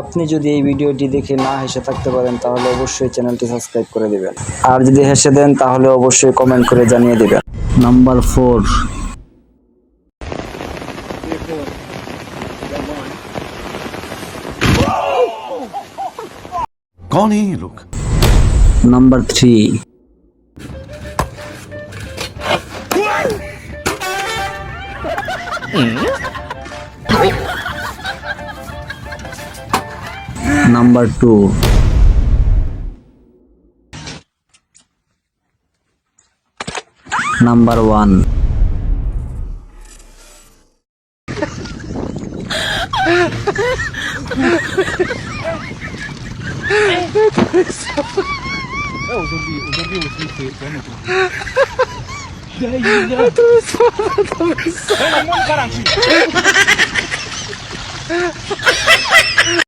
আপনি যদি এই ভিডিওটি দেখে না হেসে থাকতে পারেন তাহলে অবশ্যই চ্যানেলটি সাবস্ক্রাইব করে দিবেন, আর যদি হেসে দেন তাহলে অবশ্যই কমেন্ট করে জানিয়ে দিবেন। নাম্বার 4। कौन है ये लोग? নাম্বার 3। নাম্বার 2। নাম্বার 1।